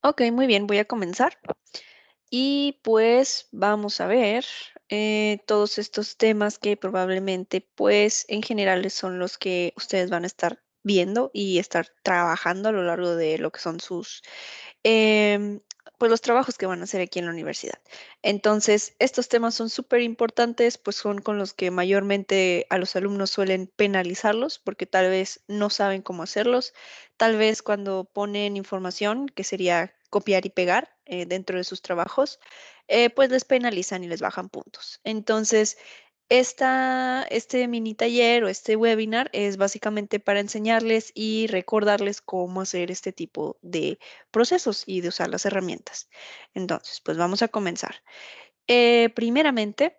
Ok, muy bien, voy a comenzar. Y pues vamos a ver todos estos temas que probablemente pues en general son los que ustedes van a estar viendo y estar trabajando a lo largo de lo que son sus em, pues los trabajos que van a hacer aquí en la universidad. Entonces, estos temas son súper importantes, pues son con los que mayormente a los alumnos suelen penalizarlos porque tal vez no saben cómo hacerlos, tal vez cuando ponen información, que sería copiar y pegar dentro de sus trabajos, pues les penalizan y les bajan puntos. Entonces, este mini taller o este webinar es básicamente para enseñarles y recordarles cómo hacer este tipo de procesos y de usar las herramientas. Entonces, pues vamos a comenzar. Primeramente,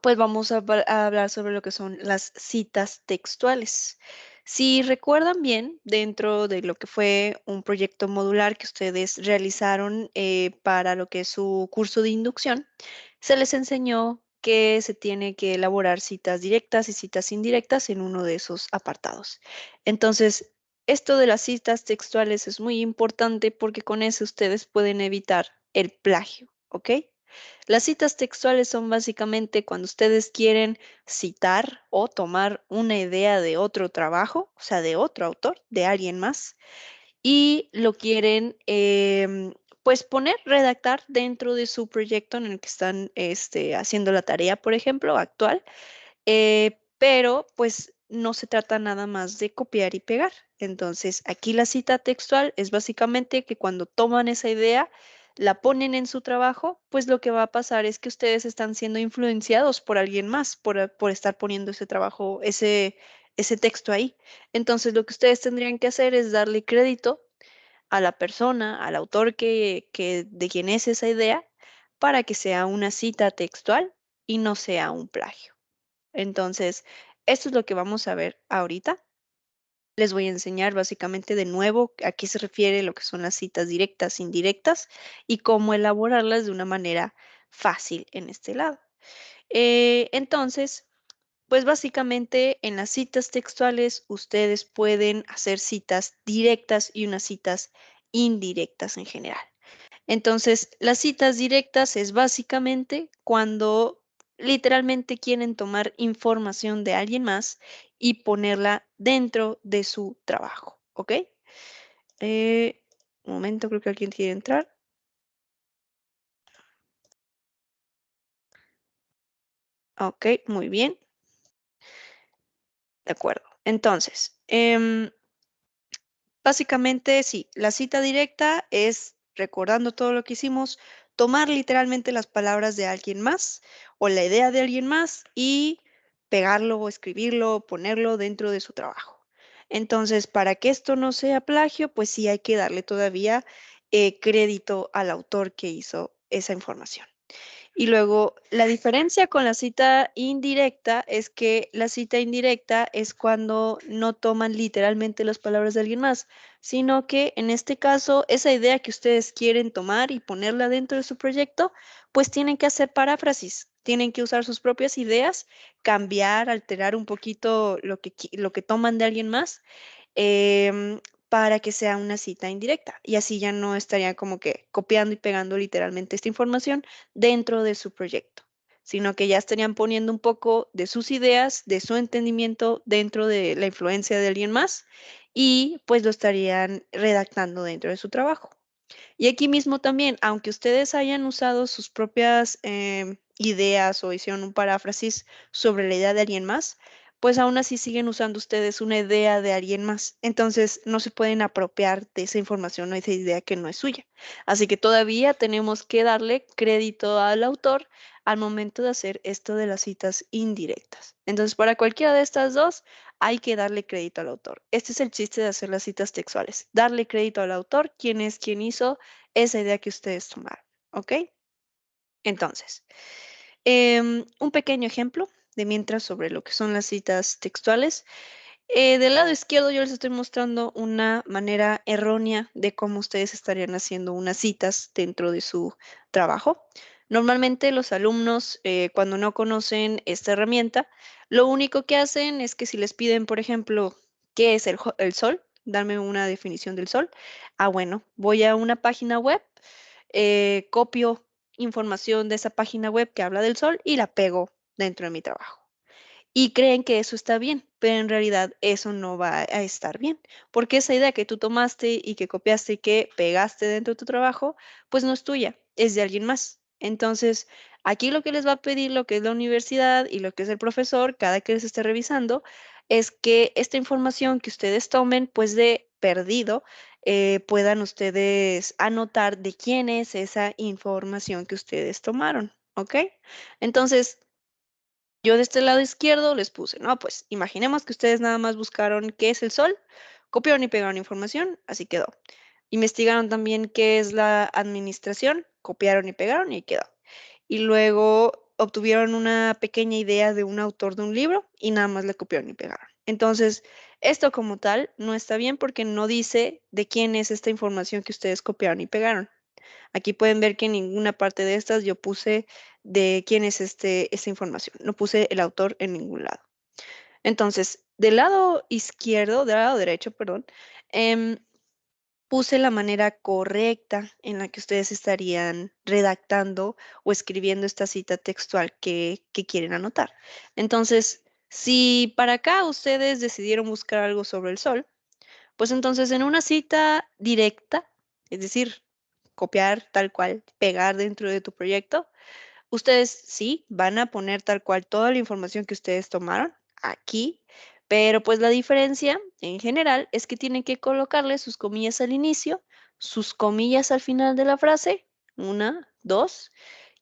pues vamos a hablar sobre lo que son las citas textuales. Si recuerdan bien, dentro de lo que fue un proyecto modular que ustedes realizaron para lo que es su curso de inducción, se les enseñó que se tiene que elaborar citas directas y citas indirectas en uno de esos apartados. Entonces, esto de las citas textuales es muy importante porque con eso ustedes pueden evitar el plagio, ¿ok? Las citas textuales son básicamente cuando ustedes quieren citar o tomar una idea de otro trabajo, o sea, de otro autor, de alguien más, y lo quieren pues poner, redactar dentro de su proyecto en el que están haciendo la tarea, por ejemplo, actual, pero pues no se trata nada más de copiar y pegar. Entonces, aquí la cita textual es básicamente que cuando toman esa idea, la ponen en su trabajo, pues lo que va a pasar es que ustedes están siendo influenciados por alguien más, por estar poniendo ese trabajo, ese texto ahí. Entonces, lo que ustedes tendrían que hacer es darle crédito a la persona, al autor de quien es esa idea, para que sea una cita textual y no sea un plagio. Entonces, esto es lo que vamos a ver ahorita. Les voy a enseñar básicamente de nuevo a qué se refiere lo que son las citas directas, indirectas y cómo elaborarlas de una manera fácil en este lado. Entonces, pues básicamente en las citas textuales ustedes pueden hacer citas directas y unas citas indirectas en general. Entonces, las citas directas es básicamente cuando literalmente quieren tomar información de alguien más y ponerla dentro de su trabajo, ¿ok? Un momento, creo que alguien quiere entrar. Ok, muy bien, de acuerdo. Entonces, básicamente, sí, la cita directa es, recordando todo lo que hicimos, tomar literalmente las palabras de alguien más o la idea de alguien más y pegarlo o escribirlo o ponerlo dentro de su trabajo. Entonces, para que esto no sea plagio, pues sí hay que darle todavía crédito al autor que hizo esa información. Y luego, la diferencia con la cita indirecta es que la cita indirecta es cuando no toman literalmente las palabras de alguien más, sino que en este caso, esa idea que ustedes quieren tomar y ponerla dentro de su proyecto, pues tienen que hacer paráfrasis, tienen que usar sus propias ideas, cambiar, alterar un poquito lo que toman de alguien más em, para que sea una cita indirecta. Y así ya no estarían como que copiando y pegando literalmente esta información dentro de su proyecto, sino que ya estarían poniendo un poco de sus ideas, de su entendimiento dentro de la influencia de alguien más y pues lo estarían redactando dentro de su trabajo. Y aquí mismo también, aunque ustedes hayan usado sus propias ideas o hicieron un paráfrasis sobre la idea de alguien más, pues aún así siguen usando ustedes una idea de alguien más. Entonces no se pueden apropiar de esa información o esa idea que no es suya. Así que todavía tenemos que darle crédito al autor al momento de hacer esto de las citas indirectas. Entonces, para cualquiera de estas dos, hay que darle crédito al autor. Este es el chiste de hacer las citas textuales, darle crédito al autor, quién es quien hizo esa idea que ustedes tomaron, ¿ok? Entonces, un pequeño ejemplo de mientras sobre lo que son las citas textuales. Del lado izquierdo yo les estoy mostrando una manera errónea de cómo ustedes estarían haciendo unas citas dentro de su trabajo. Normalmente los alumnos, cuando no conocen esta herramienta, lo único que hacen es que si les piden, por ejemplo, ¿qué es el sol? darme una definición del sol. Ah, bueno, voy a una página web, copio información de esa página web que habla del sol y la pego dentro de mi trabajo y creen que eso está bien, pero en realidad eso no va a estar bien, porque esa idea que tú tomaste y que copiaste y que pegaste dentro de tu trabajo, pues no es tuya, es de alguien más. Entonces, aquí lo que les va a pedir lo que es la universidad y lo que es el profesor, cada que les esté revisando, es que esta información que ustedes tomen, pues de perdido, puedan ustedes anotar de quién es esa información que ustedes tomaron, ¿ok? Entonces, yo de este lado izquierdo les puse, no, pues imaginemos que ustedes nada más buscaron qué es el sol, copiaron y pegaron información, así quedó. Investigaron también qué es la administración, copiaron y pegaron y quedó. Y luego obtuvieron una pequeña idea de un autor de un libro y nada más le copiaron y pegaron. Entonces, esto como tal no está bien porque no dice de quién es esta información que ustedes copiaron y pegaron. Aquí pueden ver que en ninguna parte de estas yo puse de quién es esta información. No puse el autor en ningún lado. Entonces, del lado izquierdo, del lado derecho, perdón, em, puse la manera correcta en la que ustedes estarían redactando o escribiendo esta cita textual que quieren anotar. Entonces, si para acá ustedes decidieron buscar algo sobre el sol, pues entonces en una cita directa, es decir, copiar tal cual, pegar dentro de tu proyecto, ustedes sí van a poner tal cual toda la información que ustedes tomaron aquí, pero pues la diferencia en general es que tienen que colocarle sus comillas al inicio, sus comillas al final de la frase, una, dos,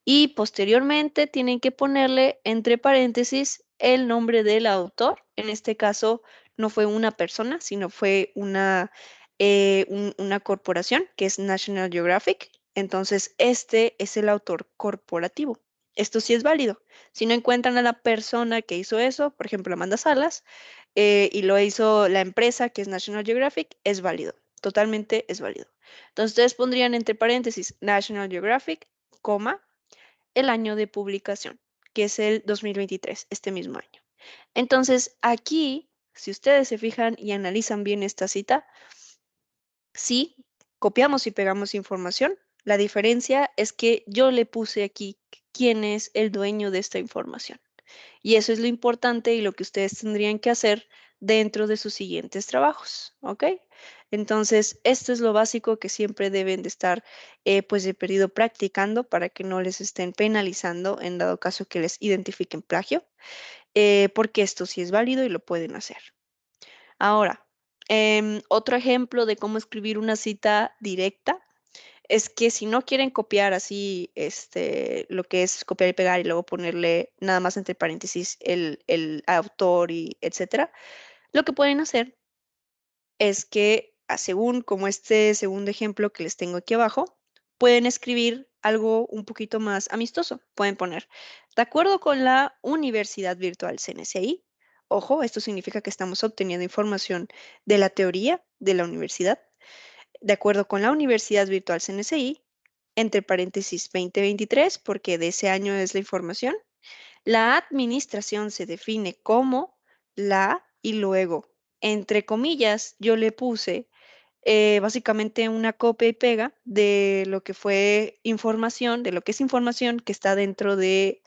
y posteriormente tienen que ponerle entre paréntesis el nombre del autor. En este caso no fue una persona, sino fue una corporación que es National Geographic. Entonces, este es el autor corporativo. Esto sí es válido. Si no encuentran a la persona que hizo eso, por ejemplo, Amanda Salas, y lo hizo la empresa que es National Geographic, es válido. Totalmente es válido. Entonces, ustedes pondrían entre paréntesis National Geographic, coma, el año de publicación, que es el 2023, este mismo año. Entonces, aquí, si ustedes se fijan y analizan bien esta cita, sí, copiamos y pegamos información. La diferencia es que yo le puse aquí quién es el dueño de esta información. Y eso es lo importante y lo que ustedes tendrían que hacer dentro de sus siguientes trabajos, ¿ok? Entonces, esto es lo básico que siempre deben de estar, pues, de perdido practicando para que no les estén penalizando en dado caso que les identifiquen plagio, porque esto sí es válido y lo pueden hacer. Ahora, otro ejemplo de cómo escribir una cita directa es que si no quieren copiar así, lo que es copiar y pegar y luego ponerle nada más entre paréntesis el autor y etcétera, lo que pueden hacer es que, según como este segundo ejemplo que les tengo aquí abajo, pueden escribir algo un poquito más amistoso. Pueden poner, de acuerdo con la Universidad Virtual CNCI, ojo, esto significa que estamos obteniendo información de la teoría de la universidad. De acuerdo con la Universidad Virtual CNCI, entre paréntesis 2023, porque de ese año es la información, la administración se define como la y luego, entre comillas, yo le puse básicamente una copia y pega de lo que fue información, de lo que es información que está dentro de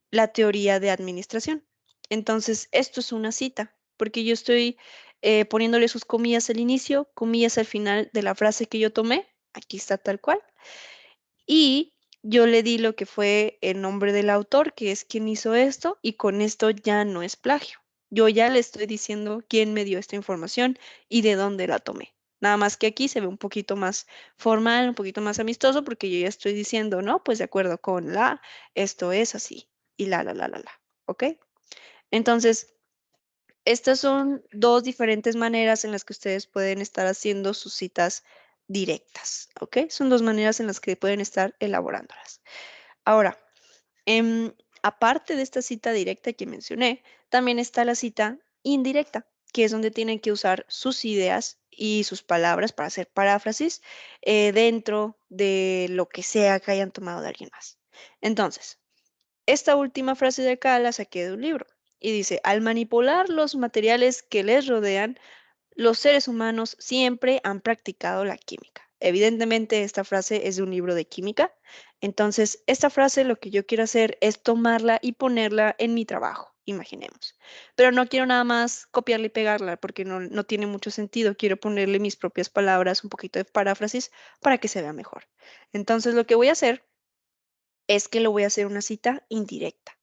la teoría de administración. Entonces, esto es una cita, porque yo estoy poniéndole sus comillas al inicio, comillas al final de la frase que yo tomé, aquí está tal cual, y yo le di lo que fue el nombre del autor, que es quien hizo esto, y con esto ya no es plagio. Yo ya le estoy diciendo quién me dio esta información y de dónde la tomé. Nada más que aquí se ve un poquito más formal, un poquito más amistoso, porque yo ya estoy diciendo, no, pues de acuerdo con esto es así, y ¿ok? Entonces, estas son dos diferentes maneras en las que ustedes pueden estar haciendo sus citas directas, ¿ok? Son dos maneras en las que pueden estar elaborándolas. Ahora, em, aparte de esta cita directa que mencioné, también está la cita indirecta, que es donde tienen que usar sus ideas y sus palabras para hacer paráfrasis dentro de lo que sea que hayan tomado de alguien más. Entonces, esta última frase de acá la saqué de un libro y dice, al manipular los materiales que les rodean, los seres humanos siempre han practicado la química. Evidentemente, esta frase es de un libro de química. Entonces, esta frase lo que yo quiero hacer es tomarla y ponerla en mi trabajo, imaginemos. Pero no quiero nada más copiarla y pegarla porque no tiene mucho sentido. Quiero ponerle mis propias palabras, un poquito de paráfrasis para que se vea mejor. Entonces, lo que voy a hacer es que lo voy a hacer una cita indirecta.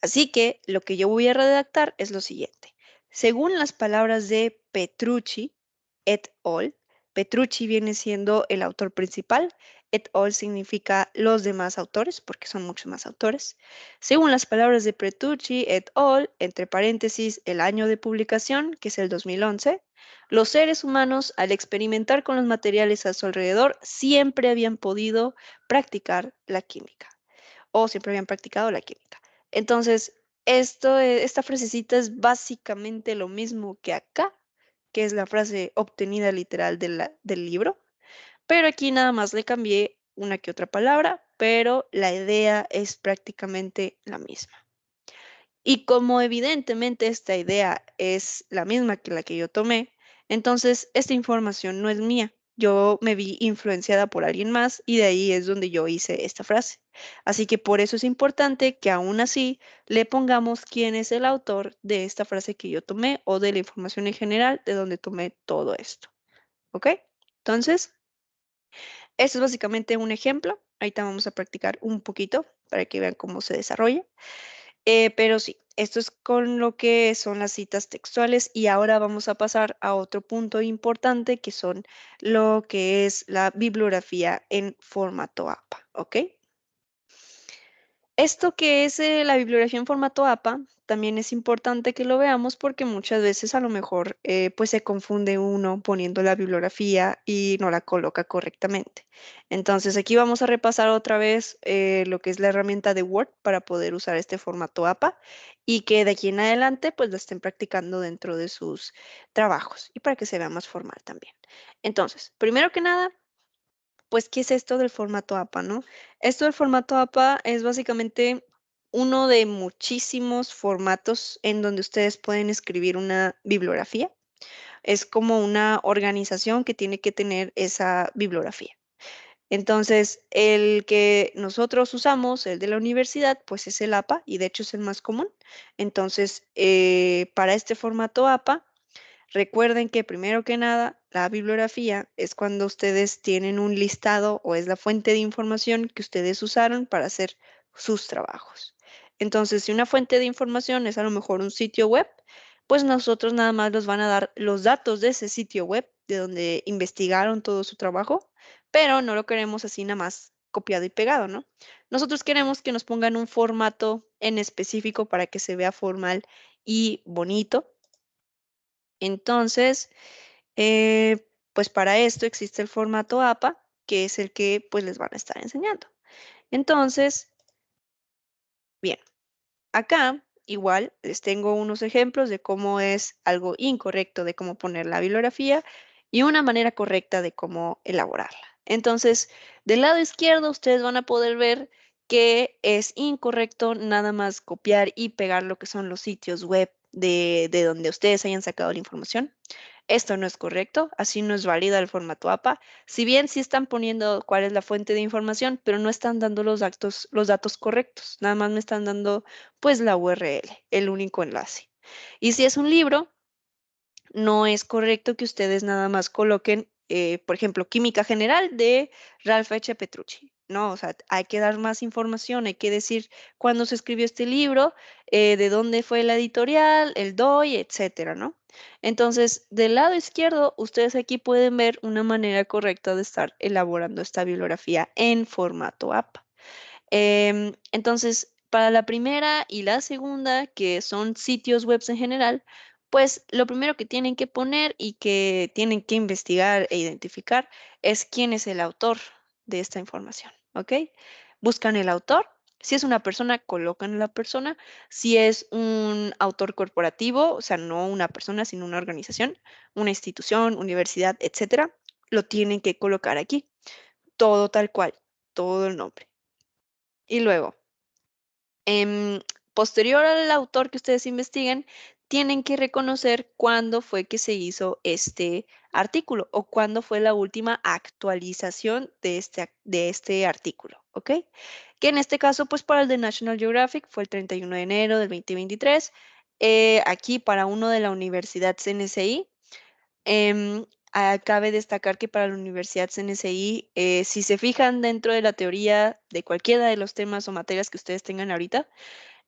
Así que lo que yo voy a redactar es lo siguiente. Según las palabras de Petrucci et al., Petrucci viene siendo el autor principal, et al. Significa los demás autores, porque son muchos más autores. Según las palabras de Petrucci et al., entre paréntesis, el año de publicación, que es el 2011, los seres humanos, al experimentar con los materiales a su alrededor, siempre habían podido practicar la química o siempre habían practicado la química. Entonces, esta frasecita es básicamente lo mismo que acá, que es la frase obtenida literal del libro, pero aquí nada más le cambié una que otra palabra, pero la idea es prácticamente la misma. Y como evidentemente esta idea es la misma que la que yo tomé, entonces esta información no es mía. Yo me vi influenciada por alguien más y de ahí es donde yo hice esta frase. Así que por eso es importante que aún así le pongamos quién es el autor de esta frase que yo tomé o de la información en general de donde tomé todo esto. ¿Ok? Entonces, esto es básicamente un ejemplo. Ahorita vamos a practicar un poquito para que vean cómo se desarrolla. Pero sí, esto es con lo que son las citas textuales y ahora vamos a pasar a otro punto importante que son lo que es la bibliografía en formato APA, ¿ok? Esto que es la bibliografía en formato APA, también es importante que lo veamos porque muchas veces a lo mejor pues se confunde uno poniendo la bibliografía y no la coloca correctamente. Entonces aquí vamos a repasar otra vez lo que es la herramienta de Word para poder usar este formato APA y que de aquí en adelante pues lo estén practicando dentro de sus trabajos y para que se vea más formal también. Entonces, primero que nada, pues, ¿qué es esto del formato APA, no? Esto del formato APA es básicamente uno de muchísimos formatos en donde ustedes pueden escribir una bibliografía. Es como una organización que tiene que tener esa bibliografía. Entonces, el que nosotros usamos, el de la universidad, pues es el APA y de hecho es el más común. Entonces, para este formato APA, recuerden que primero que nada, la bibliografía es cuando ustedes tienen un listado o es la fuente de información que ustedes usaron para hacer sus trabajos. Entonces, si una fuente de información es a lo mejor un sitio web, pues nosotros nada más nos van a dar los datos de ese sitio web, de donde investigaron todo su trabajo, pero no lo queremos así nada más copiado y pegado, ¿no? Nosotros queremos que nos pongan un formato en específico para que se vea formal y bonito. Entonces, pues para esto existe el formato APA, que es el que pues les van a estar enseñando. Entonces, bien, acá igual les tengo unos ejemplos de cómo es algo incorrecto de cómo poner la bibliografía y una manera correcta de cómo elaborarla. Entonces, del lado izquierdo ustedes van a poder ver que es incorrecto nada más copiar y pegar lo que son los sitios web de donde ustedes hayan sacado la información. Esto no es correcto, así no es válida el formato APA. Si bien sí están poniendo cuál es la fuente de información, pero no están dando los datos correctos. Nada más me están dando pues la URL, el único enlace. Y si es un libro, no es correcto que ustedes nada más coloquen, por ejemplo, Química General de Ralph H. Petrucci. No, o sea, hay que dar más información, hay que decir cuándo se escribió este libro, de dónde fue la editorial, el DOI, etcétera, ¿no? Entonces, del lado izquierdo, ustedes aquí pueden ver una manera correcta de estar elaborando esta bibliografía en formato APA. Entonces, para la primera y la segunda, que son sitios web en general, pues lo primero que tienen que poner y que tienen que investigar e identificar es quién es el autor de esta información, ¿ok? Buscan el autor. Si es una persona, colocan a la persona. Si es un autor corporativo, o sea, no una persona, sino una organización, una institución, universidad, etcétera, lo tienen que colocar aquí. Todo tal cual, todo el nombre. Y luego, Em, posterior al autor que ustedes investiguen, tienen que reconocer cuándo fue que se hizo este artículo o cuándo fue la última actualización de este artículo, ¿ok? Que en este caso, pues para el de National Geographic fue el 31 de enero del 2023. Aquí para uno de la Universidad CNCI, cabe destacar que para la Universidad CNCI, si se fijan dentro de la teoría de cualquiera de los temas o materias que ustedes tengan ahorita,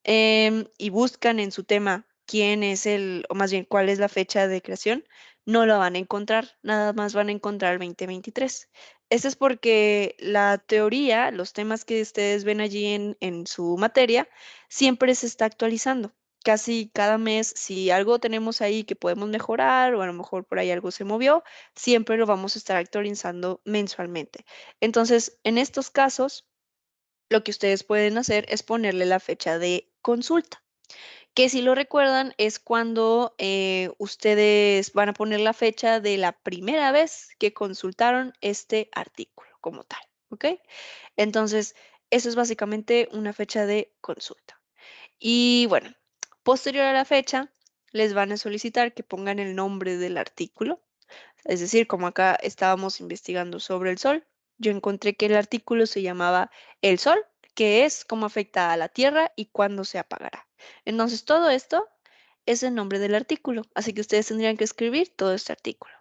y buscan en su tema quién es o más bien cuál es la fecha de creación, no lo van a encontrar, nada más van a encontrar el 2023. Esto es porque la teoría, los temas que ustedes ven allí en su materia, siempre se está actualizando. Casi cada mes, si algo tenemos ahí que podemos mejorar o a lo mejor por ahí algo se movió, siempre lo vamos a estar actualizando mensualmente. Entonces, en estos casos, lo que ustedes pueden hacer es ponerle la fecha de consulta, que si lo recuerdan es cuando ustedes van a poner la fecha de la primera vez que consultaron este artículo como tal, ¿ok? Entonces, eso es básicamente una fecha de consulta. Y bueno, posterior a la fecha, les van a solicitar que pongan el nombre del artículo. Es decir, como acá estábamos investigando sobre el sol, yo encontré que el artículo se llamaba El sol, que es cómo afecta a la Tierra y cuándo se apagará. Entonces, todo esto es el nombre del artículo, así que ustedes tendrían que escribir todo este artículo.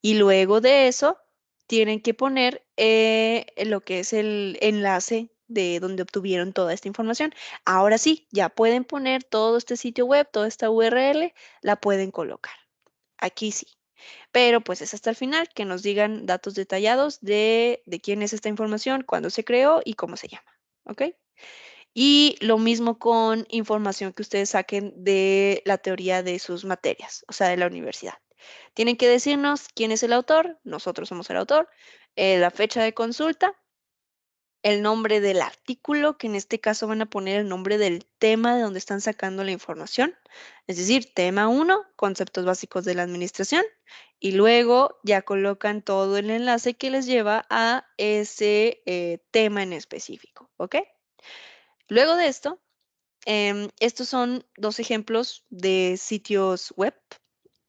Y luego de eso, tienen que poner lo que es el enlace de donde obtuvieron toda esta información. Ahora sí, ya pueden poner todo este sitio web, toda esta URL, la pueden colocar. Aquí sí. Pero pues es hasta el final que nos digan datos detallados de quién es esta información, cuándo se creó y cómo se llama. ¿Ok? Y lo mismo con información que ustedes saquen de la teoría de sus materias, o sea, de la universidad. Tienen que decirnos quién es el autor, nosotros somos el autor, la fecha de consulta, el nombre del artículo, que en este caso van a poner el nombre del tema de donde están sacando la información, es decir, tema 1, conceptos básicos de la administración, y luego ya colocan todo el enlace que les lleva a ese tema en específico, ¿ok? Luego de esto, estos son dos ejemplos de sitios web,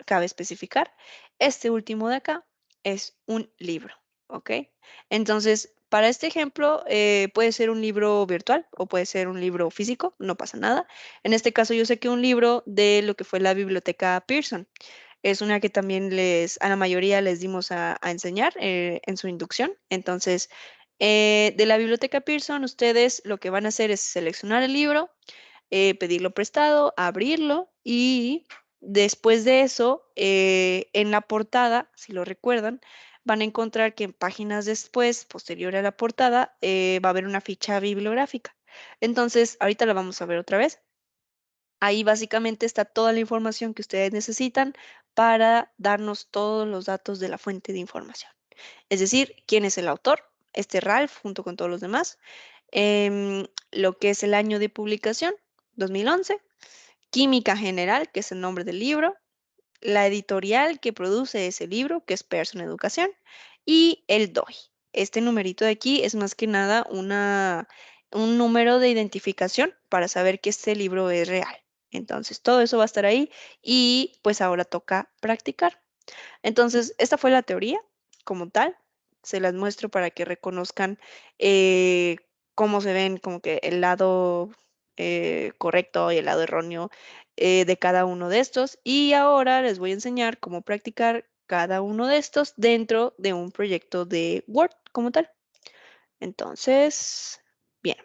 cabe especificar. Este último de acá es un libro, ¿ok? Entonces, para este ejemplo, puede ser un libro virtual o puede ser un libro físico, no pasa nada. En este caso, yo sé que un libro de lo que fue la biblioteca Pearson. Es una que también a la mayoría les dimos a enseñar en su inducción. Entonces, de la biblioteca Pearson, ustedes lo que van a hacer es seleccionar el libro, pedirlo prestado, abrirlo y después de eso, en la portada, si lo recuerdan, van a encontrar que en páginas después, posterior a la portada, va a haber una ficha bibliográfica. Entonces, ahorita la vamos a ver otra vez. Ahí básicamente está toda la información que ustedes necesitan para darnos todos los datos de la fuente de información. Es decir, quién es el autor, este Ralph junto con todos los demás, lo que es el año de publicación, 2011, Química General, que es el nombre del libro, la editorial que produce ese libro, que es Pearson Educación, y el DOI. Este numerito de aquí es más que nada un número de identificación para saber que este libro es real. Entonces, todo eso va a estar ahí y pues ahora toca practicar. Entonces, esta fue la teoría como tal. Se las muestro para que reconozcan eh, cómo se ven como que el lado correcto y el lado erróneo de cada uno de estos. Y ahora les voy a enseñar cómo practicar cada uno de estos dentro de un proyecto de Word como tal. Entonces, bien,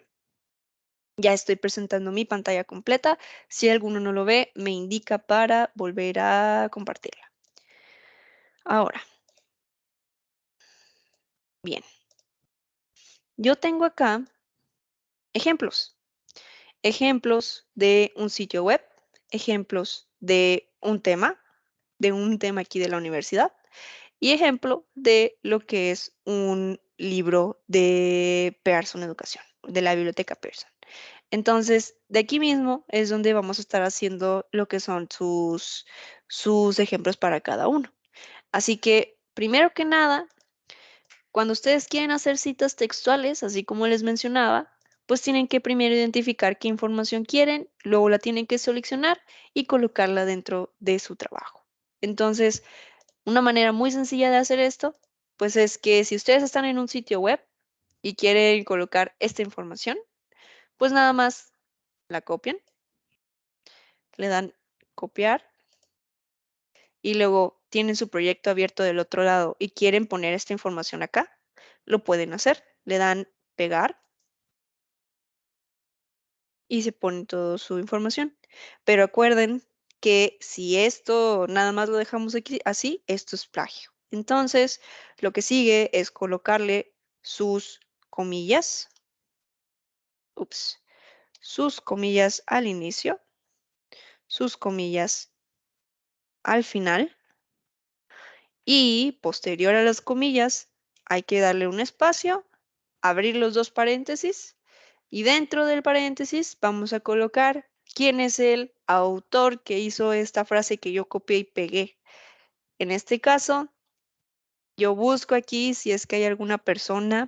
ya estoy presentando mi pantalla completa. Si alguno no lo ve, me indica para volver a compartirla. Ahora, bien. Yo tengo acá ejemplos, ejemplos de un sitio web, ejemplos de un tema aquí de la universidad y ejemplo de lo que es un libro de Pearson Educación, de la biblioteca Pearson. Entonces, de aquí mismo es donde vamos a estar haciendo lo que son sus ejemplos para cada uno. Así que, primero que nada, cuando ustedes quieren hacer citas textuales, así como les mencionaba, pues tienen que primero identificar qué información quieren, luego la tienen que seleccionar y colocarla dentro de su trabajo. Entonces, una manera muy sencilla de hacer esto, pues es que si ustedes están en un sitio web y quieren colocar esta información, pues nada más la copian, le dan copiar y luego tienen su proyecto abierto del otro lado y quieren poner esta información acá, lo pueden hacer. Le dan pegar y se pone toda su información. Pero acuerden que si esto nada más lo dejamos aquí así, esto es plagio. Entonces, lo que sigue es colocarle sus comillas, ups, sus comillas al inicio, sus comillas al final y posterior a las comillas hay que darle un espacio, abrir los dos paréntesis y dentro del paréntesis vamos a colocar quién es el autor que hizo esta frase que yo copié y pegué. En este caso, yo busco aquí si es que hay alguna persona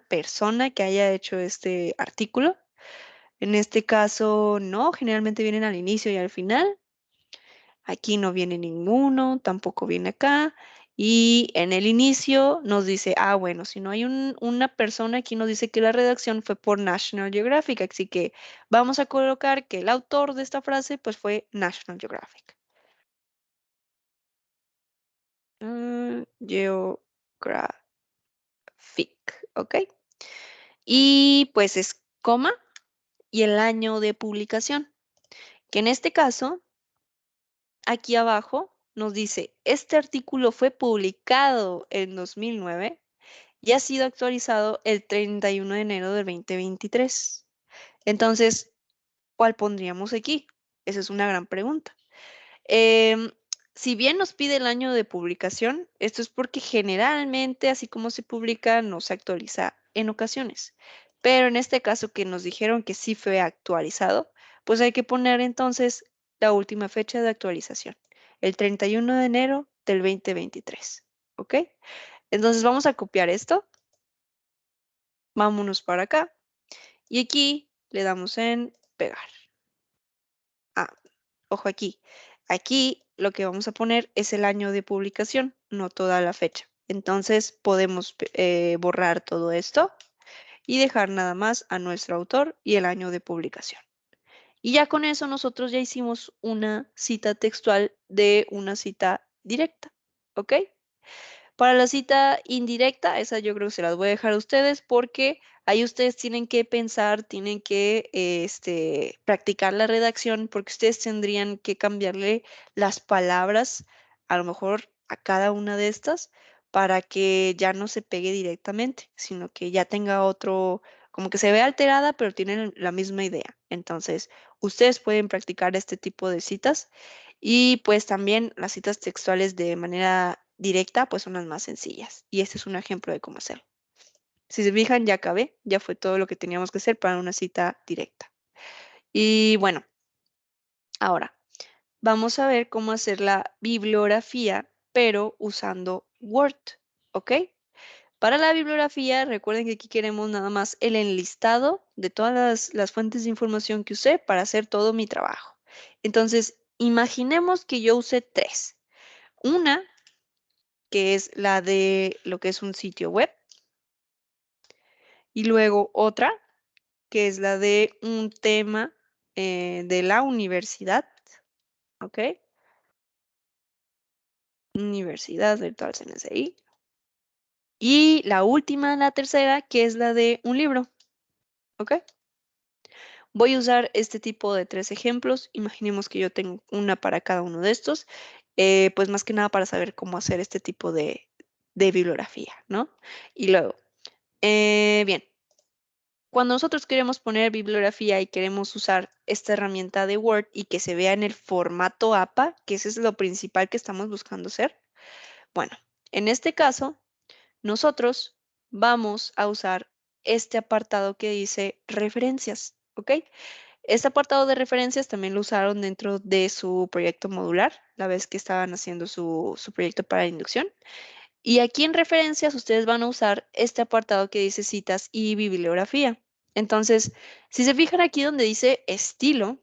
que haya hecho este artículo. En este caso, no, generalmente vienen al inicio y al final. Aquí no viene ninguno, tampoco viene acá. Y en el inicio nos dice, ah, bueno, si no hay una persona, aquí nos dice que la redacción fue por National Geographic, así que vamos a colocar que el autor de esta frase pues fue National Geographic. Geographic, ¿ok? Y pues es coma y el año de publicación, que en este caso, aquí abajo nos dice, este artículo fue publicado en 2009 y ha sido actualizado el 31 de enero del 2023. Entonces, ¿cuál pondríamos aquí? Esa es una gran pregunta. Em, si bien nos pide el año de publicación, esto es porque generalmente, así como se publica, no se actualiza en ocasiones. Pero en este caso que nos dijeron que sí fue actualizado, pues hay que poner entonces la última fecha de actualización, el 31 de enero del 2023. ¿Ok? Entonces vamos a copiar esto, vámonos para acá y aquí le damos en pegar. Ah, ojo aquí. Aquí lo que vamos a poner es el año de publicación, no toda la fecha. Entonces podemos borrar todo esto y dejar nada más a nuestro autor y el año de publicación. Y ya con eso nosotros ya hicimos una cita textual de una cita directa. ¿Ok? Para la cita indirecta, esa yo creo que se las voy a dejar a ustedes porque ahí ustedes tienen que pensar, tienen que practicar la redacción porque ustedes tendrían que cambiarle las palabras a lo mejor a cada una de estas para que ya no se pegue directamente, sino que ya tenga otro, como que se vea alterada, pero tienen la misma idea. Entonces, ustedes pueden practicar este tipo de citas y pues también las citas textuales de manera directa, pues son las más sencillas. Y este es un ejemplo de cómo hacerlo. Si se fijan, ya acabé, ya fue todo lo que teníamos que hacer para una cita directa. Y bueno, ahora vamos a ver cómo hacer la bibliografía, pero usando Word, ¿ok? Para la bibliografía, recuerden que aquí queremos nada más el enlistado de todas las fuentes de información que usé para hacer todo mi trabajo. Entonces, imaginemos que yo usé tres. Una que es la de lo que es un sitio web, y luego otra, que es la de un tema de la universidad, ¿ok? Universidad Virtual CNCI. Y la última, la tercera, que es la de un libro, ¿ok? Voy a usar este tipo de tres ejemplos. Imaginemos que yo tengo una para cada uno de estos, pues más que nada para saber cómo hacer este tipo de bibliografía, ¿no? Y luego, bien. Cuando nosotros queremos poner bibliografía y queremos usar esta herramienta de Word y que se vea en el formato APA, que ese es lo principal que estamos buscando hacer, bueno, en este caso, nosotros vamos a usar este apartado que dice referencias, ¿ok? Este apartado de referencias también lo usaron dentro de su proyecto modular, la vez que estaban haciendo su proyecto para inducción. Y aquí en referencias ustedes van a usar este apartado que dice citas y bibliografía. Entonces, si se fijan aquí donde dice estilo,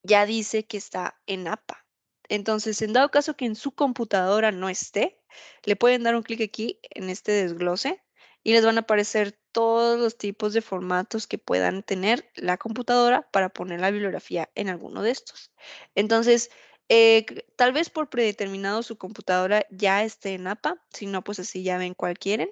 ya dice que está en APA. Entonces, en dado caso que en su computadora no esté, le pueden dar un clic aquí en este desglose y les van a aparecer todos los tipos de formatos que puedan tener la computadora para poner la bibliografía en alguno de estos. Entonces, tal vez por predeterminado su computadora ya esté en APA, si no, pues así ya ven cuál quieren.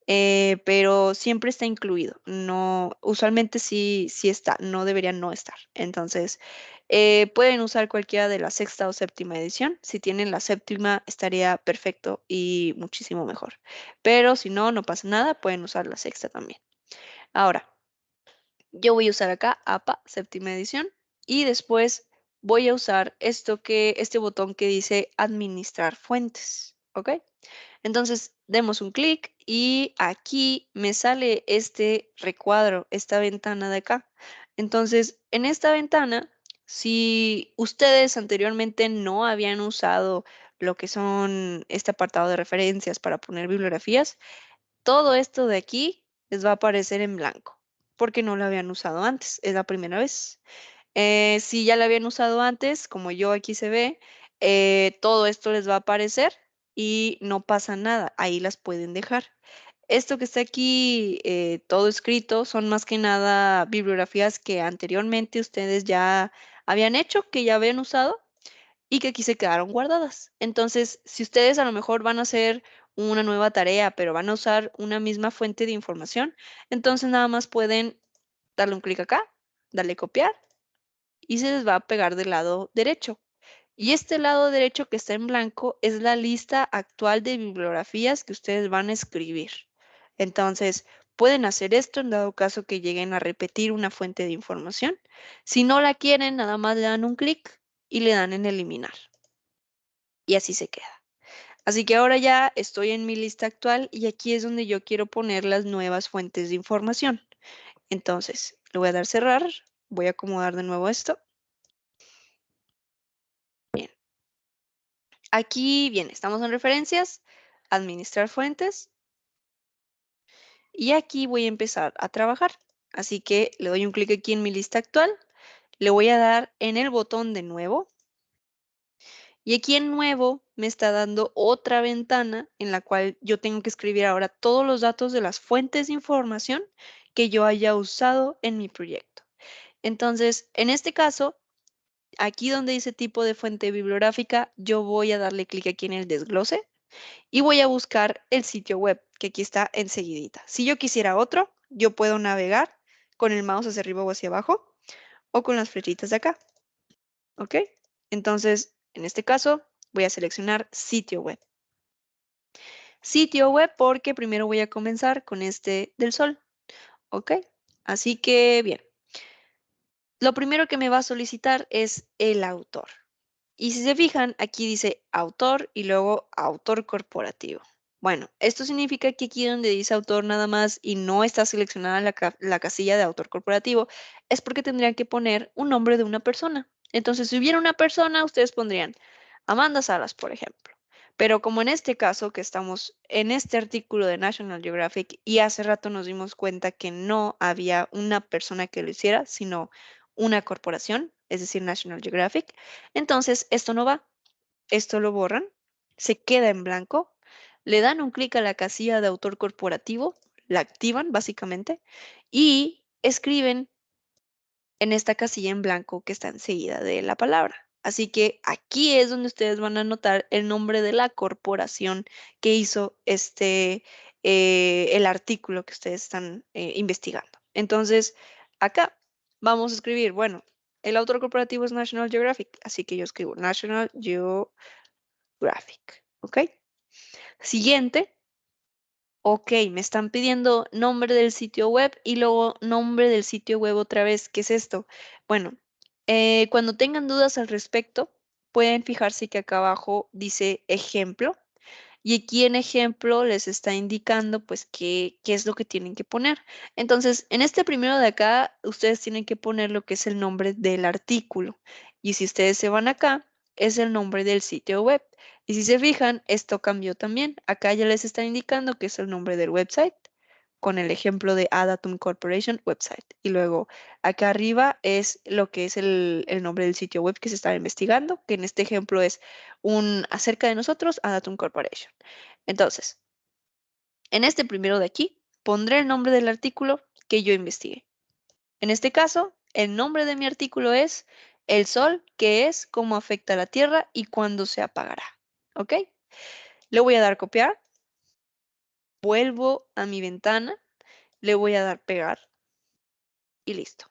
Pero siempre está incluido. No, usualmente sí está, no debería no estar. Entonces, pueden usar cualquiera de la sexta o séptima edición. Si tienen la séptima, estaría perfecto y muchísimo mejor. Pero si no, no pasa nada, pueden usar la sexta también. Ahora, yo voy a usar acá APA, séptima edición, y después voy a usar este botón que dice administrar fuentes. ¿Ok? Entonces, demos un clic y aquí me sale este recuadro, esta ventana de acá. Entonces, en esta ventana, si ustedes anteriormente no habían usado lo que son este apartado de referencias para poner bibliografías, todo esto de aquí les va a aparecer en blanco, porque no lo habían usado antes, es la primera vez. Si ya la habían usado antes, como yo aquí se ve, todo esto les va a aparecer y no pasa nada, ahí las pueden dejar. Esto que está aquí, todo escrito, son más que nada bibliografías que anteriormente ustedes ya habían hecho, que ya habían usado y que aquí se quedaron guardadas. Entonces, si ustedes a lo mejor van a hacer una nueva tarea, pero van a usar una misma fuente de información, entonces nada más pueden darle un clic acá, darle copiar y se les va a pegar del lado derecho. Y este lado derecho que está en blanco es la lista actual de bibliografías que ustedes van a escribir. Entonces, pueden hacer esto en dado caso que lleguen a repetir una fuente de información. Si no la quieren, nada más le dan un clic y le dan en eliminar. Y así se queda. Así que ahora ya estoy en mi lista actual y aquí es donde yo quiero poner las nuevas fuentes de información. Entonces, le voy a dar cerrar, voy a acomodar de nuevo esto. Bien. Aquí, bien, estamos en referencias, administrar fuentes y aquí voy a empezar a trabajar. Así que le doy un clic aquí en mi lista actual, le voy a dar en el botón de nuevo y aquí en nuevo me está dando otra ventana en la cual yo tengo que escribir ahora todos los datos de las fuentes de información que yo haya usado en mi proyecto. Entonces, en este caso, aquí donde dice tipo de fuente bibliográfica, yo voy a darle clic aquí en el desglose y voy a buscar el sitio web, que aquí está enseguidita. Si yo quisiera otro, yo puedo navegar con el mouse hacia arriba o hacia abajo o con las flechitas de acá, ¿ok? Entonces, en este caso, voy a seleccionar sitio web. Sitio web porque primero voy a comenzar con este del sol, ¿ok? Así que, bien, lo primero que me va a solicitar es el autor. Y si se fijan, aquí dice autor y luego autor corporativo. Bueno, esto significa que aquí donde dice autor nada más y no está seleccionada la casilla de autor corporativo, es porque tendrían que poner un nombre de una persona. Entonces, si hubiera una persona, ustedes pondrían Amanda Salas, por ejemplo. Pero como en este caso que estamos en este artículo de National Geographic y hace rato nos dimos cuenta que no había una persona que lo hiciera, sino una corporación, es decir, National Geographic, entonces, esto no va, esto lo borran, se queda en blanco, le dan un clic a la casilla de autor corporativo, la activan básicamente y escriben en esta casilla en blanco que está enseguida de la palabra. Así que aquí es donde ustedes van a anotar el nombre de la corporación que hizo el artículo que ustedes están investigando. Entonces, acá vamos a escribir, bueno, el autor corporativo es National Geographic, así que yo escribo National Geographic, ¿ok? Siguiente. Ok, me están pidiendo nombre del sitio web y luego nombre del sitio web otra vez. ¿Qué es esto? Bueno, cuando tengan dudas al respecto, pueden fijarse que acá abajo dice ejemplo y aquí en ejemplo les está indicando pues qué es lo que tienen que poner. Entonces, en este primero de acá, ustedes tienen que poner lo que es el nombre del artículo. Y si ustedes se van acá, es el nombre del sitio web. Y si se fijan, esto cambió también. Acá ya les está indicando que es el nombre del website con el ejemplo de Adatum Corporation website. Y luego acá arriba es lo que es el nombre del sitio web que se está investigando, que en este ejemplo es un acerca de nosotros, Adatum Corporation. Entonces, en este primero de aquí, pondré el nombre del artículo que yo investigué. En este caso, el nombre de mi artículo es El sol, qué es, cómo afecta a la Tierra y cuándo se apagará. ¿Ok? Le voy a dar copiar, vuelvo a mi ventana, le voy a dar pegar y listo.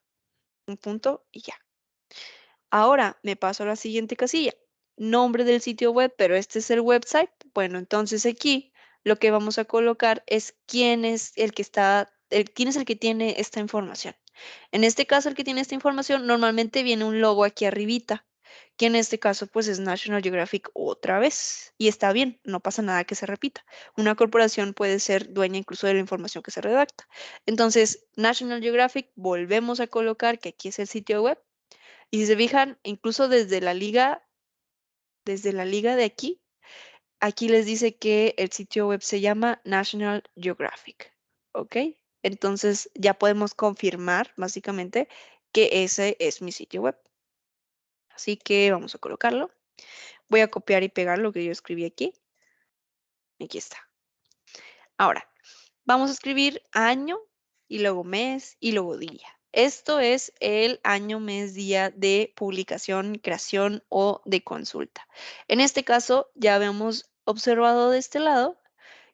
Un punto y ya. Ahora me paso a la siguiente casilla. Nombre del sitio web, pero este es el website. Bueno, entonces aquí lo que vamos a colocar es quién es el que quién es el que tiene esta información. En este caso, el que tiene esta información normalmente viene un logo aquí arribita, que en este caso pues es National Geographic otra vez. Y está bien, no pasa nada que se repita. Una corporación puede ser dueña incluso de la información que se redacta. Entonces, National Geographic, volvemos a colocar que aquí es el sitio web. Y si se fijan, incluso desde la liga de aquí, aquí les dice que el sitio web se llama National Geographic. ¿Ok? Entonces ya podemos confirmar básicamente que ese es mi sitio web. Así que vamos a colocarlo. Voy a copiar y pegar lo que yo escribí aquí. Aquí está. Ahora, vamos a escribir año y luego mes y luego día. Esto es el año, mes, día de publicación, creación o de consulta. En este caso, ya habíamos observado de este lado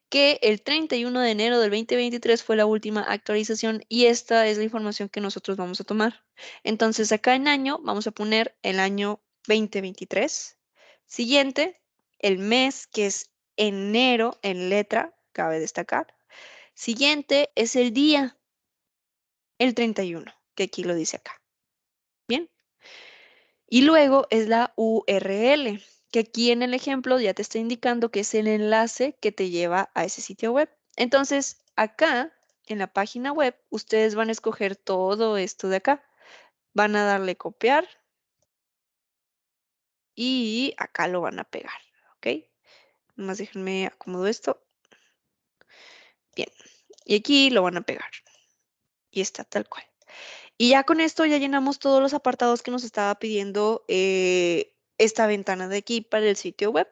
que el 31 de enero del 2023 fue la última actualización y esta es la información que nosotros vamos a tomar. Entonces, acá en año vamos a poner el año 2023. Siguiente, el mes, que es enero en letra, cabe destacar. Siguiente es el día, el 31, que aquí lo dice acá. Bien. Y luego es la URL, que aquí en el ejemplo ya te está indicando que es el enlace que te lleva a ese sitio web. Entonces, acá en la página web, ustedes van a escoger todo esto de acá. Van a darle copiar y acá lo van a pegar, ¿ok? Nomás déjenme acomodo esto. Bien. Y aquí lo van a pegar. Y está tal cual. Y ya con esto ya llenamos todos los apartados que nos estaba pidiendo esta ventana de aquí para el sitio web.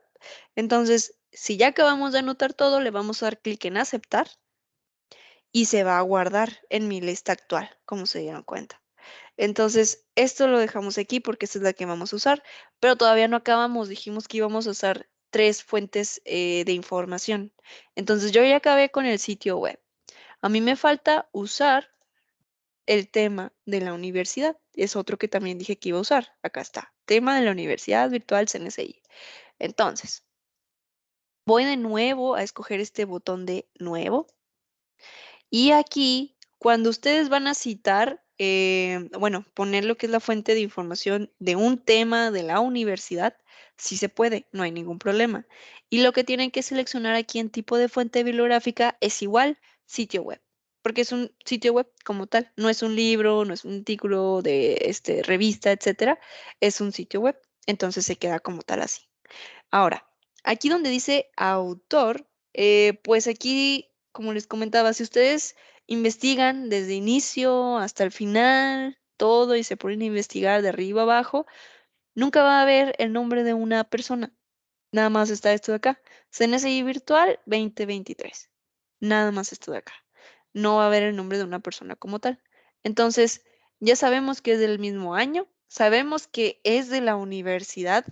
Entonces, si ya acabamos de anotar todo, le vamos a dar clic en aceptar y se va a guardar en mi lista actual, como se dieron cuenta. Entonces, esto lo dejamos aquí porque esta es la que vamos a usar, pero todavía no acabamos. Dijimos que íbamos a usar tres fuentes de información. Entonces, yo ya acabé con el sitio web. A mí me falta usar el tema de la universidad. Es otro que también dije que iba a usar. Acá está, tema de la Universidad Virtual CNCI. Entonces, voy de nuevo a escoger este botón de nuevo. Y aquí, cuando ustedes van a citar, bueno, poner lo que es la fuente de información de un tema de la universidad, sí se puede, no hay ningún problema. Y lo que tienen que seleccionar aquí en tipo de fuente bibliográfica es igual sitio web, porque es un sitio web como tal, no es un libro, no es un artículo de revista, etcétera, es un sitio web, entonces se queda como tal así. Ahora, aquí donde dice autor, pues aquí, como les comentaba, si ustedes investigan desde inicio hasta el final, todo y se ponen a investigar de arriba abajo, nunca va a haber el nombre de una persona. Nada más está esto de acá. CNSI Virtual 2023. Nada más esto de acá. No va a haber el nombre de una persona como tal. Entonces, ya sabemos que es del mismo año, sabemos que es de la universidad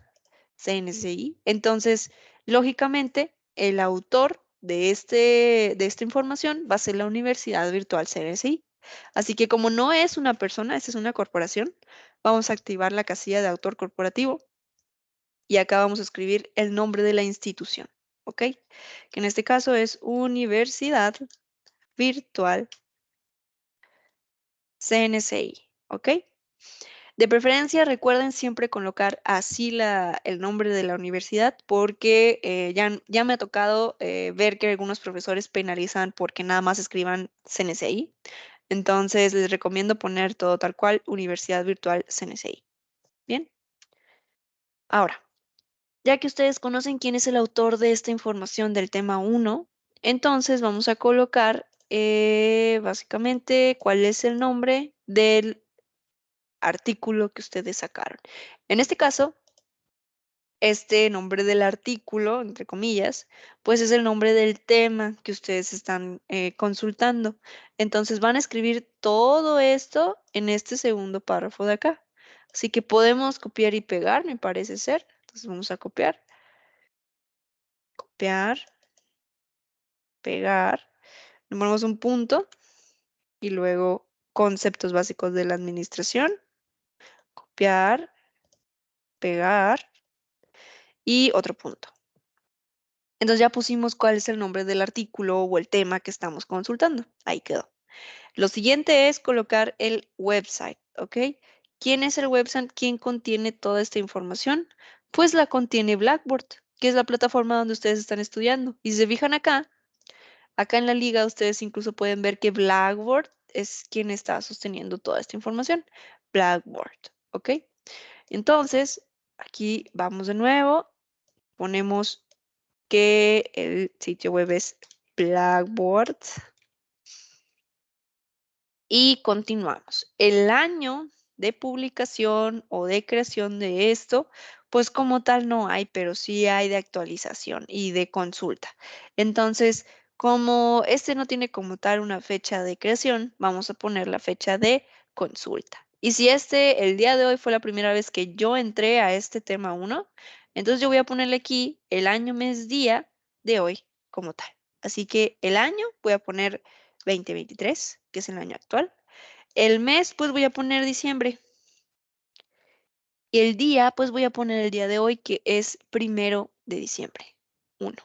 CNSI. Entonces, lógicamente, el autor de esta información va a ser la Universidad Virtual CNSI. Así que como no es una persona, esta es una corporación, vamos a activar la casilla de autor corporativo y acá vamos a escribir el nombre de la institución, ¿ok? Que en este caso es Universidad Virtual CNCI, ¿ok? De preferencia, recuerden siempre colocar así el nombre de la universidad porque ya me ha tocado ver que algunos profesores penalizan porque nada más escriban CNCI. Entonces, les recomiendo poner todo tal cual, Universidad Virtual CNCI. Bien, ahora, ya que ustedes conocen quién es el autor de esta información del tema 1, entonces vamos a colocar básicamente cuál es el nombre del artículo que ustedes sacaron. En este caso, este nombre del artículo, entre comillas, pues es el nombre del tema que ustedes están consultando. Entonces van a escribir todo esto en este segundo párrafo de acá. Así que podemos copiar y pegar, me parece ser. Entonces vamos a copiar, copiar, pegar. Le ponemos un punto y luego conceptos básicos de la administración, copiar, pegar y otro punto. Entonces ya pusimos cuál es el nombre del artículo o el tema que estamos consultando. Ahí quedó. Lo siguiente es colocar el website, ¿ok? ¿Quién es el website? ¿Quién contiene toda esta información? Pues la contiene Blackboard, que es la plataforma donde ustedes están estudiando. Y si se fijan acá, acá en la liga ustedes incluso pueden ver que Blackboard es quien está sosteniendo toda esta información. Blackboard, ¿ok? Entonces, aquí vamos de nuevo, ponemos que el sitio web es Blackboard y continuamos. El año de publicación o de creación de esto, pues como tal no hay, pero sí hay de actualización y de consulta. Entonces, como este no tiene como tal una fecha de creación, vamos a poner la fecha de consulta. Y si el día de hoy fue la primera vez que yo entré a este tema 1, entonces yo voy a ponerle aquí el año, mes, día de hoy como tal. Así que el año voy a poner 2023, que es el año actual. El mes, pues voy a poner diciembre. Y el día, pues voy a poner el día de hoy, que es 1 de diciembre. 1.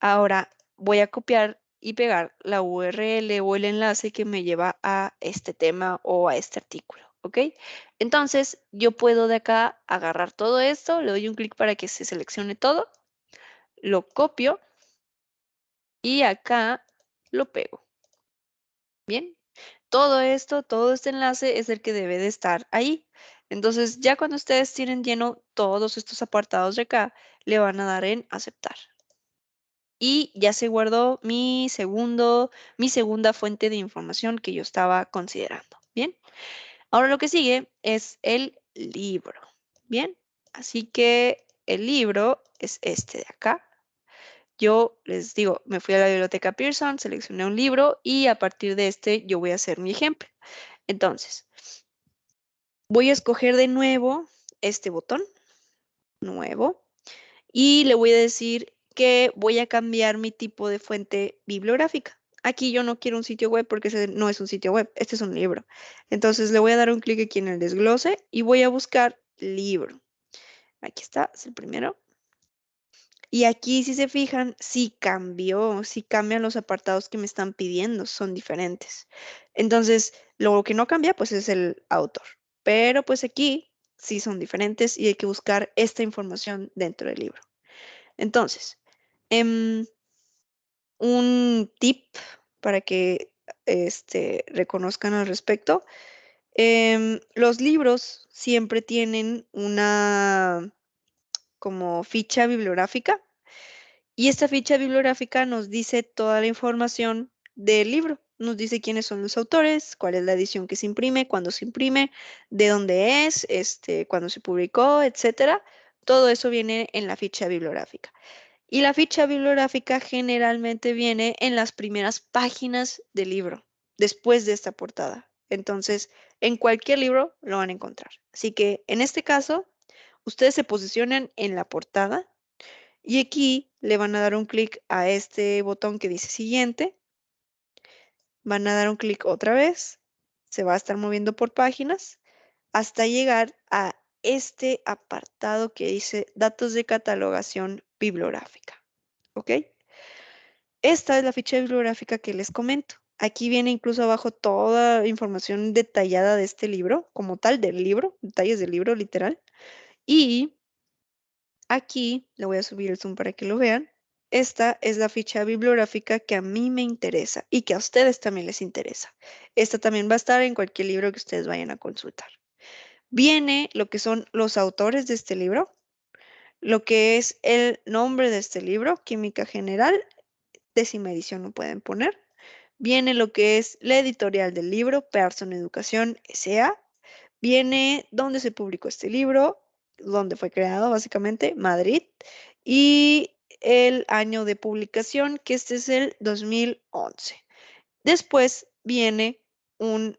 Ahora voy a copiar y pegar la URL o el enlace que me lleva a este tema o a este artículo, ¿ok? Entonces, yo puedo de acá agarrar todo esto, le doy un clic para que se seleccione todo, lo copio y acá lo pego. Bien, todo esto, todo este enlace es el que debe de estar ahí. Entonces, ya cuando ustedes tienen lleno todos estos apartados de acá, le van a dar en aceptar. Y ya se guardó mi segunda fuente de información que yo estaba considerando. Bien, ahora lo que sigue es el libro. Bien, así que el libro es este de acá. Yo les digo, me fui a la biblioteca Pearson, seleccioné un libro y a partir de este yo voy a hacer mi ejemplo. Entonces, voy a escoger de nuevo este botón, nuevo, y le voy a decir que voy a cambiar mi tipo de fuente bibliográfica. Aquí yo no quiero un sitio web porque ese no es un sitio web, este es un libro. Entonces le voy a dar un clic aquí en el desglose y voy a buscar libro. Aquí está, es el primero. Y aquí, si se fijan, sí cambió, sí cambian los apartados que me están pidiendo, son diferentes. Entonces, lo que no cambia, pues es el autor. Pero pues aquí sí son diferentes y hay que buscar esta información dentro del libro. Entonces, em, un tip para que reconozcan al respecto. Los libros siempre tienen una como ficha bibliográfica. Y esta ficha bibliográfica nos dice toda la información del libro. Nos dice quiénes son los autores, cuál es la edición que se imprime, cuándo se imprime, de dónde es, cuándo se publicó, etcétera. Todo eso viene en la ficha bibliográfica. Y la ficha bibliográfica generalmente viene en las primeras páginas del libro, después de esta portada. Entonces, en cualquier libro lo van a encontrar. Así que en este caso, ustedes se posicionan en la portada y aquí le van a dar un clic a este botón que dice siguiente. Van a dar un clic otra vez. Se va a estar moviendo por páginas hasta llegar a este apartado que dice datos de catalogación bibliográfica. ¿Ok? Esta es la ficha bibliográfica que les comento. Aquí viene incluso abajo toda información detallada de este libro, como tal del libro, detalles del libro literal. Y aquí le voy a subir el zoom para que lo vean. Esta es la ficha bibliográfica que a mí me interesa y que a ustedes también les interesa. Esta también va a estar en cualquier libro que ustedes vayan a consultar. Viene lo que son los autores de este libro, lo que es el nombre de este libro, Química General, 10ª edición lo pueden poner. viene lo que es la editorial del libro, Pearson Educación S.A. Viene dónde se publicó este libro, dónde fue creado, básicamente, Madrid, y el año de publicación, que este es el 2011. Después viene un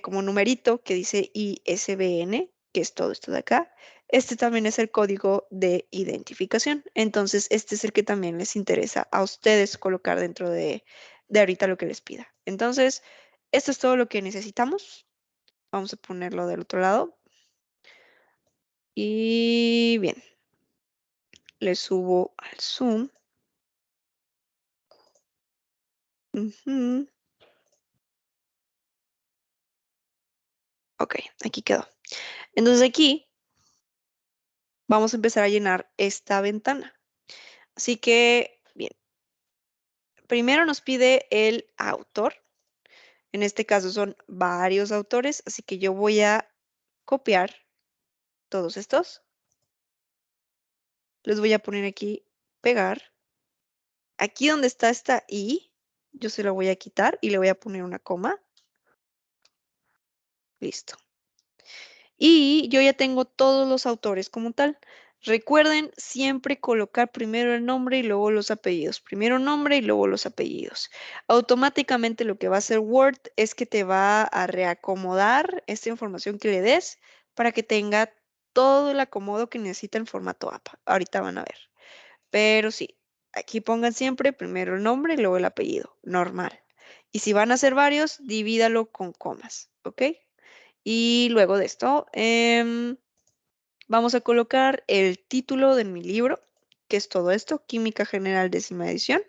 como numerito que dice ISBN, que es todo esto de acá. Este también es el código de identificación. Entonces, este es el que también les interesa a ustedes colocar dentro de ahorita lo que les pida. Entonces, esto es todo lo que necesitamos. Vamos a ponerlo del otro lado. Y bien, le subo al zoom. Ujú. Ok, aquí quedó. Entonces aquí vamos a empezar a llenar esta ventana. Así que, bien, primero nos pide el autor. En este caso son varios autores, así que yo voy a copiar todos estos. Les voy a poner aquí, pegar. Aquí donde está esta I, yo se lo voy a quitar y le voy a poner una coma. Listo. Y yo ya tengo todos los autores como tal. Recuerden siempre colocar primero el nombre y luego los apellidos. Primero nombre y luego los apellidos. Automáticamente lo que va a hacer Word es que te va a reacomodar esta información que le des para que tenga todo el acomodo que necesita en formato APA. Ahorita van a ver. Pero sí, aquí pongan siempre primero el nombre y luego el apellido. Normal. Y si van a hacer varios, divídalo con comas. ¿Ok? Y luego de esto, vamos a colocar el título de mi libro, que es todo esto, Química General décima edición.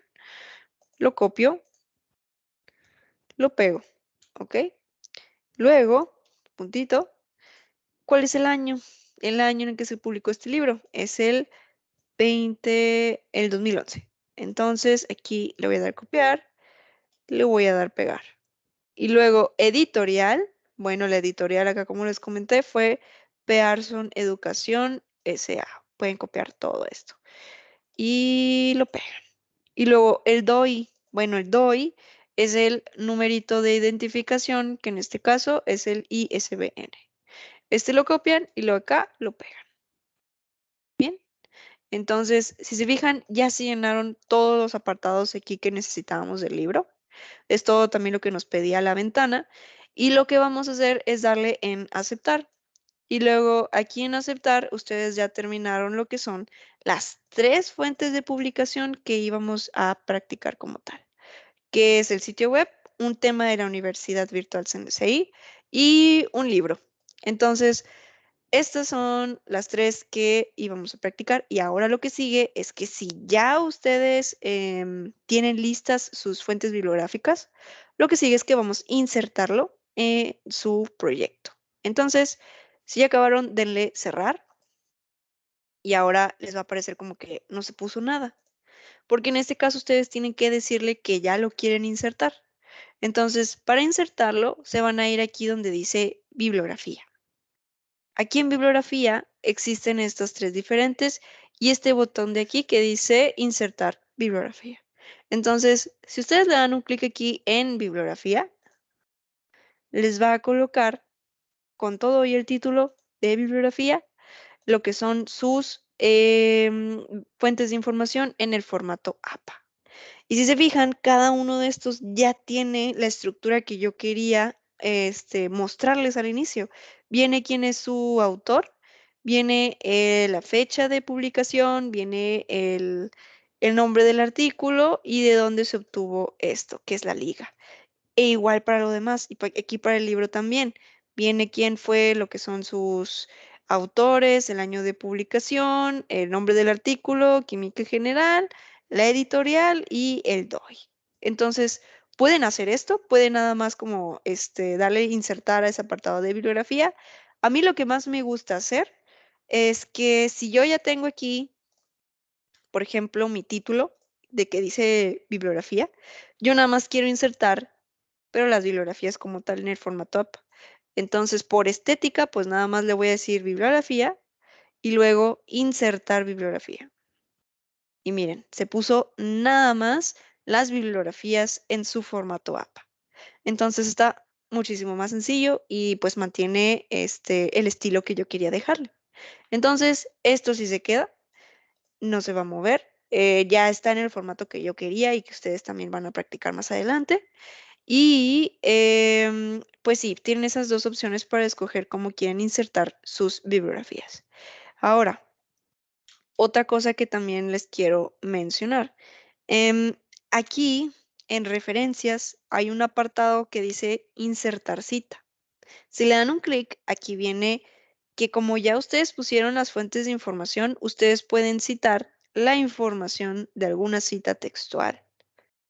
Lo copio, lo pego, ¿ok? Luego, puntito, ¿cuál es el año? El año en el que se publicó este libro es el 2011. Entonces, aquí le voy a dar copiar, le voy a dar pegar. Y luego, editorial. Bueno, la editorial acá, como les comenté, fue Pearson Educación S.A. Pueden copiar todo esto. Y lo pegan. Y luego el DOI. Bueno, el DOI es el numerito de identificación, que en este caso es el ISBN. Este lo copian y lo acá lo pegan. Bien. Entonces, si se fijan, ya se llenaron todos los apartados aquí que necesitábamos del libro. Es todo también lo que nos pedía la ventana. Y lo que vamos a hacer es darle en aceptar. Y luego aquí en aceptar, ustedes ya terminaron lo que son las tres fuentes de publicación que íbamos a practicar como tal, que es el sitio web, un tema de la Universidad Virtual CNCI y un libro. Entonces, estas son las tres que íbamos a practicar y ahora lo que sigue es que si ya ustedes tienen listas sus fuentes bibliográficas, lo que sigue es que vamos a insertarlo en su proyecto. Entonces, si ya acabaron, denle cerrar y ahora les va a aparecer como que no se puso nada, porque en este caso ustedes tienen que decirle que ya lo quieren insertar. Entonces, para insertarlo, se van a ir aquí donde dice bibliografía. Aquí en bibliografía existen estos tres diferentes y este botón de aquí que dice insertar bibliografía. Entonces, si ustedes le dan un clic aquí en bibliografía, les va a colocar con todo y el título de bibliografía lo que son sus fuentes de información en el formato APA. Y si se fijan, cada uno de estos ya tiene la estructura que yo quería mostrarles al inicio. Viene quién es su autor, viene la fecha de publicación, viene el nombre del artículo y de dónde se obtuvo esto, que es la liga. E igual para lo demás, y aquí para el libro también. Viene quién fue, lo que son sus autores, el año de publicación, el nombre del artículo, química general, la editorial y el DOI. Entonces, pueden hacer esto, pueden nada más como darle insertar a ese apartado de bibliografía. A mí lo que más me gusta hacer es que si yo ya tengo aquí, por ejemplo, mi título de que dice bibliografía, yo nada más quiero insertar pero las bibliografías como tal en el formato app. Entonces, por estética, pues nada más le voy a decir bibliografía y luego insertar bibliografía. Y miren, se puso nada más las bibliografías en su formato APA. Entonces está muchísimo más sencillo y pues mantiene el estilo que yo quería dejarle. Entonces, esto sí se queda, no se va a mover. Ya está en el formato que yo quería y que ustedes también van a practicar más adelante. Y pues sí, tienen esas dos opciones para escoger cómo quieren insertar sus bibliografías. Ahora, otra cosa que también les quiero mencionar. Em, Aquí en referencias hay un apartado que dice insertar cita. Si le dan un clic, aquí viene que como ya ustedes pusieron las fuentes de información, ustedes pueden citar la información de alguna cita textual.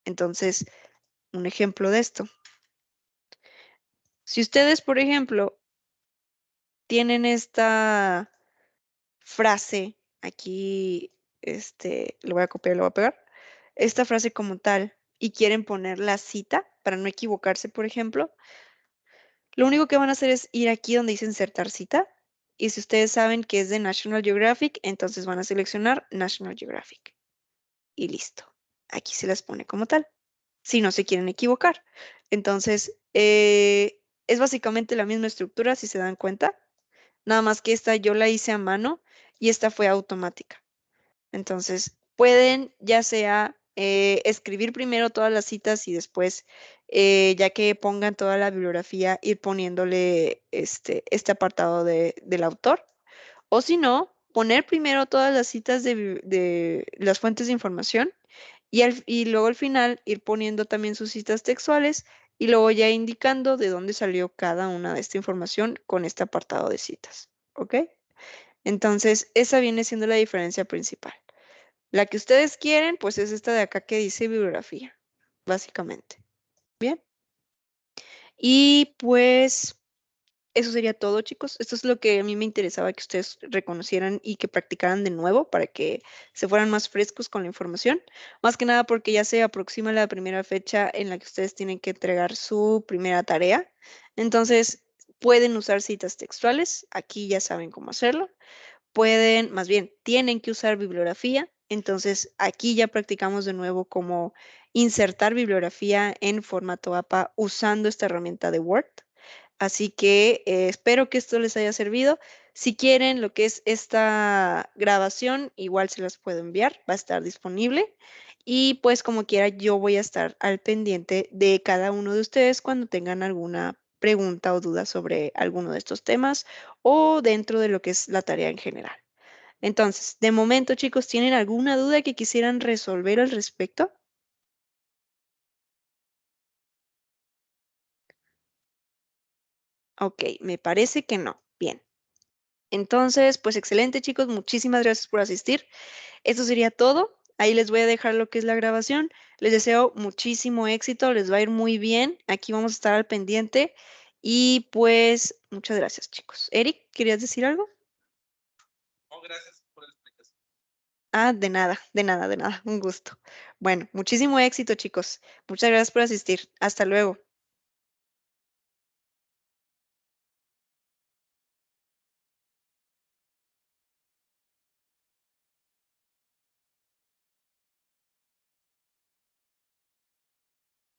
Entonces, un ejemplo de esto. Si ustedes, por ejemplo, tienen esta frase aquí, lo voy a copiar y lo voy a pegar, esta frase como tal, y quieren poner la cita para no equivocarse, por ejemplo, lo único que van a hacer es ir aquí donde dice insertar cita, y si ustedes saben que es de National Geographic, entonces van a seleccionar National Geographic, y listo. Aquí se las pone como tal, si no se quieren equivocar. Entonces, es básicamente la misma estructura, si se dan cuenta. Nada más que esta yo la hice a mano y esta fue automática. Entonces, pueden ya sea escribir primero todas las citas y después, ya que pongan toda la bibliografía, ir poniéndole este apartado del autor. O si no, poner primero todas las citas de las fuentes de información y luego al final ir poniendo también sus citas textuales y luego ya indicando de dónde salió cada una de esta información con este apartado de citas. ¿Ok? Entonces, esa viene siendo la diferencia principal. La que ustedes quieren, pues es esta de acá que dice bibliografía, básicamente. Bien. Y pues eso sería todo, chicos. Esto es lo que a mí me interesaba que ustedes reconocieran y que practicaran de nuevo para que se fueran más frescos con la información. Más que nada porque ya se aproxima la primera fecha en la que ustedes tienen que entregar su primera tarea. Entonces, pueden usar citas textuales. Aquí ya saben cómo hacerlo. Pueden, más bien, tienen que usar bibliografía. Entonces, aquí ya practicamos de nuevo cómo insertar bibliografía en formato APA usando esta herramienta de Word. Así que espero que esto les haya servido. Si quieren lo que es esta grabación, igual se las puedo enviar, va a estar disponible. Y pues como quiera, yo voy a estar al pendiente de cada uno de ustedes cuando tengan alguna pregunta o duda sobre alguno de estos temas o dentro de lo que es la tarea en general. Entonces, de momento, chicos, ¿tienen alguna duda que quisieran resolver al respecto? Ok, me parece que no. Bien. Entonces, pues excelente, chicos. Muchísimas gracias por asistir. Esto sería todo. Ahí les voy a dejar lo que es la grabación. Les deseo muchísimo éxito. Les va a ir muy bien. Aquí vamos a estar al pendiente. Y pues, muchas gracias, chicos. Eric, ¿querías decir algo? Ah, de nada, de nada, de nada. Un gusto. Bueno, muchísimo éxito, chicos. Muchas gracias por asistir. Hasta luego.